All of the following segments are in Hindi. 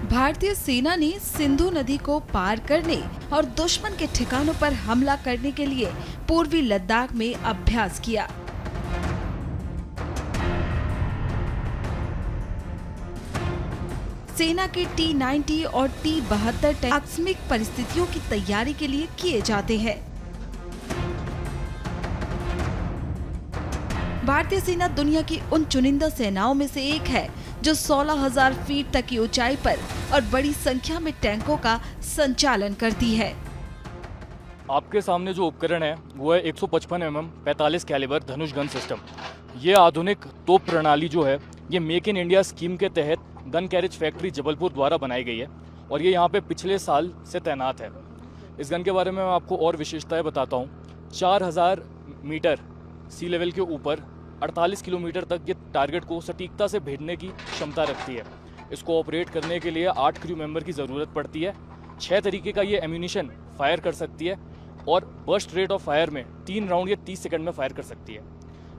भारतीय सेना ने सिंधु नदी को पार करने और दुश्मन के ठिकानों पर हमला करने के लिए पूर्वी लद्दाख में अभ्यास किया। सेना के T-90 और T-72 टैंक आकस्मिक परिस्थितियों की तैयारी के लिए किए जाते हैं। भारतीय सेना दुनिया की उन चुनिंदा सेनाओं में से एक है जो 16,000 फीट तक की ऊंचाई पर और बड़ी संख्या में टैंकों का संचालन करती है। आपके सामने जो उपकरण है वो है 155 mm 45 कैलिबर धनुष गन सिस्टम। ये आधुनिक तोप प्रणाली जो है ये मेक इन इंडिया स्कीम के तहत गन कैरेज फैक्ट्री जबलपुर द्वारा बनाई गई है और ये यहाँ पे पिछले साल से तैनात है। इस गन के बारे में मैं आपको और विशेषताएं बताता हूँ। 4000 मीटर सी लेवल के ऊपर 48 किलोमीटर तक ये टारगेट को सटीकता से भेजने की क्षमता रखती है। इसको ऑपरेट करने के लिए 8 क्रू मेंबर की ज़रूरत पड़ती है। 6 तरीके का ये एम्यूनिशन फायर कर सकती है और बर्स्ट रेट ऑफ फायर में 3 राउंड या 30 सेकंड में फायर कर सकती है।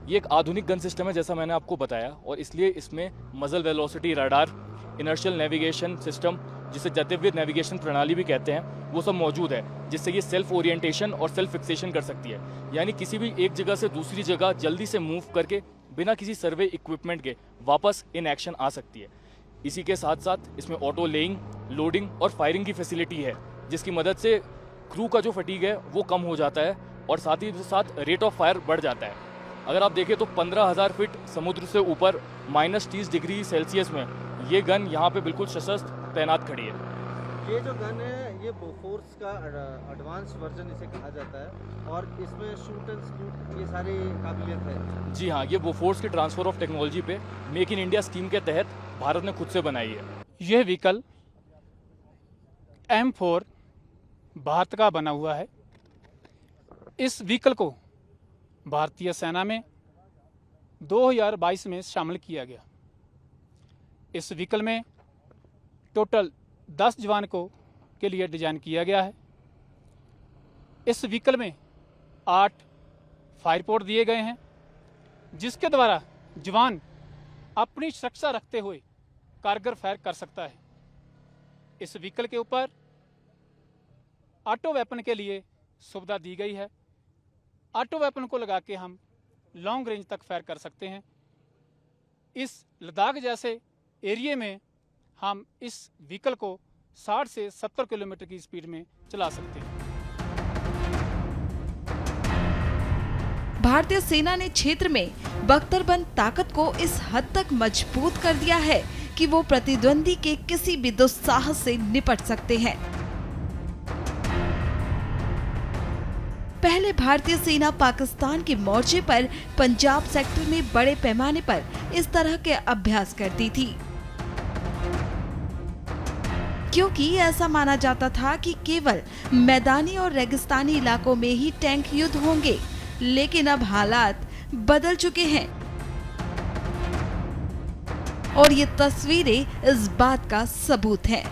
ये एक आधुनिक गन सिस्टम है जैसा मैंने आपको बताया और इसलिए इसमें मजल velocity radar, inertial navigation system जिसे गतिविधि नेविगेशन प्रणाली भी कहते हैं वो सब मौजूद है, जिससे ये सेल्फ ओरिएंटेशन और सेल्फ फिक्सेशन कर सकती है। यानी किसी भी एक जगह से दूसरी जगह जल्दी से मूव करके बिना किसी सर्वे इक्विपमेंट के वापस इन एक्शन आ सकती है। इसी के साथ साथ इसमें ऑटो लेइंग, लोडिंग और फायरिंग की फैसिलिटी है, जिसकी मदद से क्रू का जो फटीग है वो कम हो जाता है और साथ ही साथ रेट ऑफ फायर बढ़ जाता है। अगर आप देखें तो 15,000 फीट समुद्र से ऊपर -30 डिग्री सेल्सियस में ये गन यहाँ पे बिल्कुल सशस्त्र तैनात खड़ी है। ये जो गन है ये बोफोर्स का एडवांस वर्जन इसे कहा जाता है और इसमें शूट एंड स्कूट ये सारी काबिलियत है। जी हाँ, ये बोफोर्स के ट्रांसफर ऑफ टेक्नोलॉजी पे मेक इन इंडिया स्कीम के तहत भारत ने खुद से बनाई है। यह व्हीकल M4 भारत का बना हुआ है। इस व्हीकल को भारतीय सेना में 2022 में शामिल किया गया। इस व्हीकल में टोटल 10 जवान के लिए डिजाइन किया गया है। इस व्हीकल में 8 फायर पोर्ट दिए गए हैं, जिसके द्वारा जवान अपनी सुरक्षा रखते हुए कारगर फायर कर सकता है। इस व्हीकल के ऊपर ऑटो वेपन के लिए सुविधा दी गई है। ऑटो वेपन को लगा के हम लॉन्ग रेंज तक फायर कर सकते हैं। इस लद्दाख जैसे एरिया में हम इस व्हीकल को 60 से 70 किलोमीटर की स्पीड में चला सकते हैं। भारतीय सेना ने क्षेत्र में बख्तरबंद ताकत को इस हद तक मजबूत कर दिया है कि वो प्रतिद्वंदी के किसी भी दुस्साहस से निपट सकते हैं। पहले भारतीय सेना पाकिस्तान के मोर्चे पर पंजाब सेक्टर में बड़े पैमाने पर इस तरह के अभ्यास करती थी, क्योंकि ऐसा माना जाता था कि केवल मैदानी और रेगिस्तानी इलाकों में ही टैंक युद्ध होंगे। लेकिन अब हालात बदल चुके हैं और ये तस्वीरें इस बात का सबूत हैं।